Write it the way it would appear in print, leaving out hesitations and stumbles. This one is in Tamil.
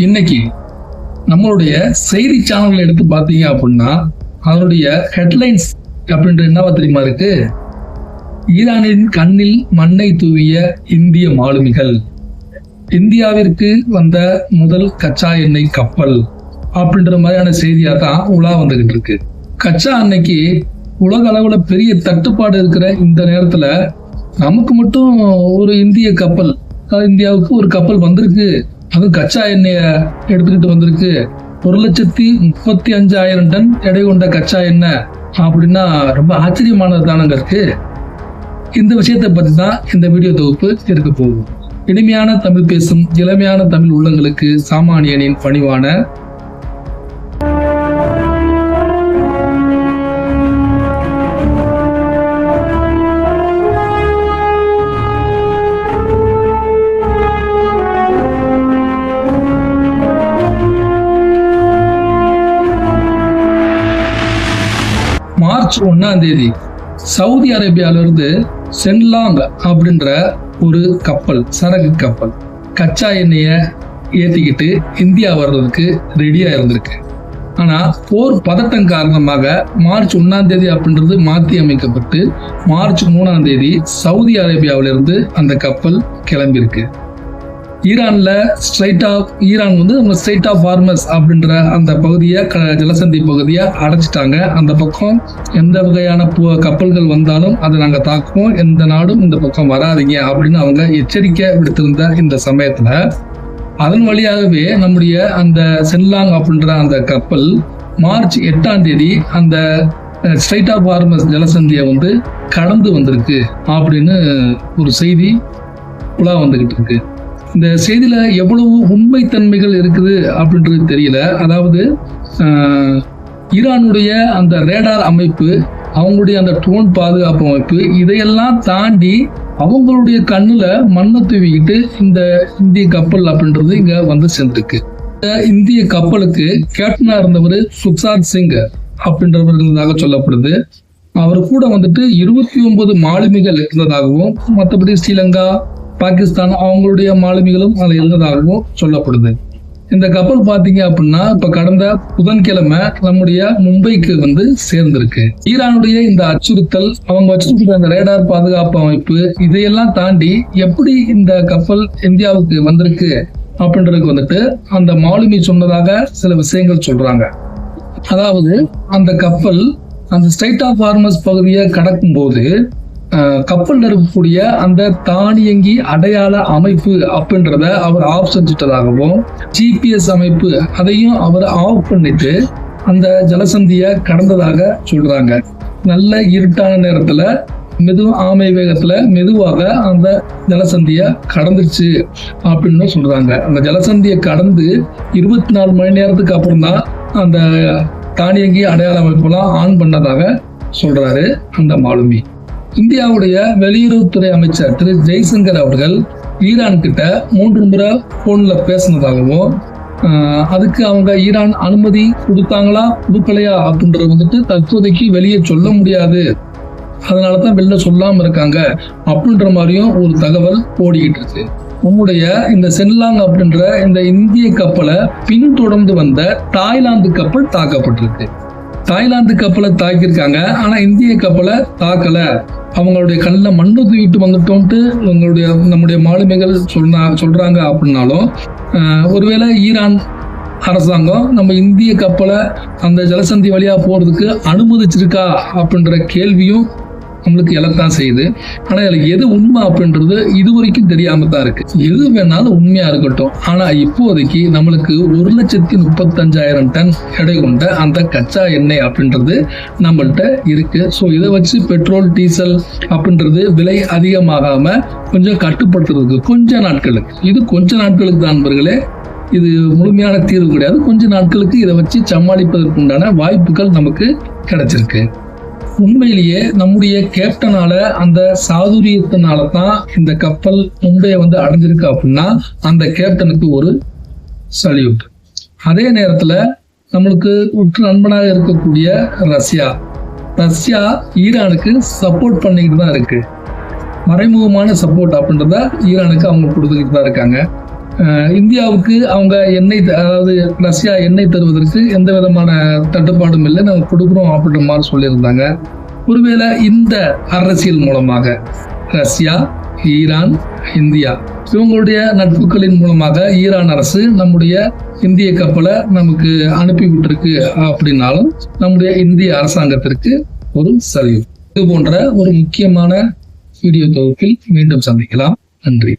இன்னைக்கு நம்மளுடைய செய்தி சேனல்களை எடுத்து பார்த்தீங்க அப்படின்னா அதனுடைய ஹெட்லைன்ஸ் அப்படின்ற என்னவா தெரியுமா இருக்கு? ஈரானின் கண்ணில் மண்ணை தூவிய இந்திய மாலுமிகள், இந்தியாவிற்கு வந்த முதல் கச்சா எண்ணெய் கப்பல் அப்படின்ற மாதிரியான செய்தியா தான் உலா வந்துகிட்டு இருக்கு. கச்சா எண்ணெய்க்கு உலக அளவுல பெரிய தட்டுப்பாடு இருக்கிற இந்த நேரத்துல நமக்கு மட்டும் ஒரு இந்திய கப்பல், இந்தியாவுக்கு ஒரு கப்பல் வந்திருக்கு, அது கச்சா எண்ணெய எடுத்துக்கிட்டு வந்திருக்கு, 1,35,000 டன் எடை கொண்ட கச்சா எண்ணெய் அப்படின்னா ரொம்ப ஆச்சரியமானது தானங்க இருக்கு. இந்த விஷயத்தை பத்தி தான் இந்த வீடியோ தொகுப்பு இருக்க போகுது. இனிமையான தமிழ் பேசும் இளமையான தமிழ் உள்ளங்களுக்கு சாமானியனின் பணிவான மார்ச் 1 சவுதி அரேபியாவிலிருந்து சென்லாங் அப்படின்ற ஒரு கப்பல், சரக்கு கப்பல், கச்சா எண்ணெய ஏற்றிக்கிட்டு இந்தியா வர்றதுக்கு ரெடியா இருந்திருக்கு. ஆனா போர் பதட்டம் காரணமாக மார்ச் 1 அப்படின்றது மாற்றி அமைக்கப்பட்டு மார்ச் 3 சவுதி அரேபியாவிலிருந்து அந்த கப்பல் கிளம்பியிருக்கு. ஈரான்ல ஈரான் வந்து ஸ்ட்ரைட் ஆஃப் ஹார்மஸ் அப்படின்ற அந்த பகுதியை, ஜலசந்தி பகுதியை அடைச்சிட்டாங்க. அந்த பக்கம் எந்த வகையான கப்பல்கள் வந்தாலும் அதை நாங்க தாக்குவோம், எந்த நாடும் இந்த பக்கம் வராதிங்க அப்படின்னு அவங்க எச்சரிக்கை விடுத்திருந்த இந்த சமயத்துல அதன் வழியாகவே நம்முடைய அந்த சென்லாங் அப்படின்ற அந்த கப்பல் மார்ச் 8 அந்த ஸ்ட்ரைட் ஆஃப் ஹார்மஸ் ஜலசந்தியை வந்து கடந்து வந்திருக்கு அப்படின்னு ஒரு செய்தி உலா வந்துகிட்டு இருக்கு. இந்த செய்தியில எவ்வளவு உண்மைத்தன்மைகள் இருக்குது அப்படின்றது தெரியல. அதாவது ஈரானுடைய அந்த ரேடார் அமைப்பு, அவங்களுடைய அந்த ட்ரோன் பாதுகாப்பு அமைப்பு, இதையெல்லாம் தாண்டி அவங்களுடைய கண்ணுல மண்ணை தூவிக்கிட்டு இந்த இந்திய கப்பல் அப்படின்றது இங்க வந்து சேர்ந்துருக்கு. இந்த இந்திய கப்பலுக்கு கேப்டனா இருந்தவர் சுக்சாத் சிங் அப்படின்றவர்களாக சொல்லப்படுது. அவர் கூட வந்துட்டு 29 மாலுமிகள் இருந்ததாகவும், மற்றபடி ஸ்ரீலங்கா, பாகிஸ்தான் அவங்களுடைய மாலுமிகளும் அதில் இருந்ததாகவும் சொல்லப்படுது. இந்த கப்பல் பார்த்தீங்க அப்படின்னா இப்ப கடந்த புதன்கிழமை நம்முடைய மும்பைக்கு வந்து சேர்ந்திருக்கு. ஈரானுடைய இந்த அச்சுறுத்தல், அவங்க வச்சிருக்கிற அந்த ரேடார் பாதுகாப்பு அமைப்பு, இதையெல்லாம் தாண்டி எப்படி இந்த கப்பல் இந்தியாவுக்கு வந்திருக்கு அப்படின்றதுக்கு வந்துட்டு அந்த மாலுமி சொன்னதாக சில விஷயங்கள் சொல்றாங்க. அதாவது அந்த கப்பல் அந்த ஸ்ட்ரைட் ஆஃப் ஹார்மஸ் பகுதியை கடக்கும் போது கப்பல் இருக்கக்கூடிய அந்த தானியங்கி அடையாள அமைப்பு அப்படின்றத அவர் ஆஃப் செஞ்சிட்டதாகவும், GPS அமைப்பு அதையும் அவர் ஆஃப் பண்ணிட்டு அந்த ஜலசந்திய கடந்ததாக சொல்றாங்க. நல்ல இருட்டான நேரத்துல ஆமை வேகத்துல மெதுவாக அந்த ஜலசந்திய கடந்துச்சு அப்படின்னு சொல்றாங்க. அந்த ஜலசந்தியை கடந்து 24 மணி நேரத்துக்கு அப்புறம் தான் அந்த தானியங்கி அடையாள அமைப்புலாம் ஆன் பண்ணதாக சொல்றாரு அந்த மாலுமி. இந்தியாவுடைய வெளியுறவுத்துறை அமைச்சர் திரு ஜெய்சங்கர் அவர்கள் ஈரான் கிட்ட 3 முறை போன்ல பேசினதாகவும், அதுக்கு அவங்க ஈரான் அனுமதி கொடுத்தாங்களா கொடுக்கலையா அப்படின்றது வந்துட்டு தற்போதைக்கு வெளியே சொல்ல முடியாது, அதனாலதான் வெளில சொல்லாம இருக்காங்க அப்படின்ற மாதிரியும் ஒரு தகவல் ஓடிக்கிட்டு இருக்கு. நம்முடைய இந்த சென்லாங் அப்படின்ற இந்த இந்திய கப்பலை பின்தொடர்ந்து வந்த தாய்லாந்து கப்பல் தாக்கப்பட்டிருக்கு. தாய்லாந்து கப்பலை தாக்கியிருக்காங்க, ஆனா இந்திய கப்பலை தாக்கல. அவங்களுடைய கண்ணில் மண்ணு தூக்கிட்டு வந்துட்டோம்ட்டு நம்முடைய மாலுமிகள் சொல்றாங்க. அப்படின்னாலும் ஒருவேளை ஈரான் அரசாங்கம் நம்ம இந்திய கப்பலை அந்த ஜலசந்தி வழியா போறதுக்கு அனுமதிச்சிருக்கா அப்படின்ற கேள்வியும் நம்மளுக்கு எழத்தான் செய்யுது. ஆனா இதுல எது உண்மை அப்படின்றது இதுவரைக்கும் தெரியாம தான் இருக்கு. எது வேணாலும் உண்மையா இருக்கட்டும், ஆனா இப்போதைக்கு நம்மளுக்கு 1,35,000 டன் எடை கொண்ட அந்த கச்சா எண்ணெய் அப்படின்றது நம்மள்கிட்ட இருக்கு. ஸோ இதை வச்சு பெட்ரோல், டீசல் அப்படின்றது விலை அதிகமாகாம கொஞ்சம் கட்டுப்படுத்துறதுக்கு கொஞ்ச நாட்களுக்கு தான் நண்பர்களே, இது முழுமையான தீர்வு கிடையாது. கொஞ்ச நாட்களுக்கு இதை வச்சு சமாளிப்பதற்கு உண்டான வாய்ப்புகள் நமக்கு கிடைச்சிருக்கு. உண்மையிலேயே நம்முடைய கேப்டனால அந்த சாதுரியத்தினால தான் இந்த கப்பல் மும்பையை வந்து அடைஞ்சிருக்கு அப்படின்னா அந்த கேப்டனுக்கு ஒரு சல்யூட். அதே நேரத்துல நம்மளுக்கு உற்ற நண்பனாக இருக்கக்கூடிய ரஷ்யா ஈரானுக்கு சப்போர்ட் பண்ணிக்கிட்டு தான் இருக்கு. மறைமுகமான சப்போர்ட் அப்படின்றத ஈரானுக்கு அவங்க கொடுத்துக்கிட்டு தான் இருக்காங்க. இந்தியாவுக்கு அவங்க அதாவது ரஷ்யா எண்ணெய் தருவதற்கு எந்த விதமான தட்டுப்பாடும் இல்லை, நாங்கள் கொடுக்குறோம் அப்படின்ற மாதிரி சொல்லியிருந்தாங்க. ஒருவேளை இந்த அரசியல் மூலமாக ரஷ்யா, ஈரான், இந்தியா இவங்களுடைய நட்புகளின் மூலமாக ஈரான் அரசு நம்முடைய இந்திய கப்பலை நமக்கு அனுப்பி விட்டுருக்கு அப்படின்னாலும் நம்முடைய இந்திய அரசாங்கத்திற்கு ஒரு சரிவு. இது போன்ற ஒரு முக்கியமான வீடியோ தொகுப்பில் மீண்டும் சந்திக்கலாம். நன்றி.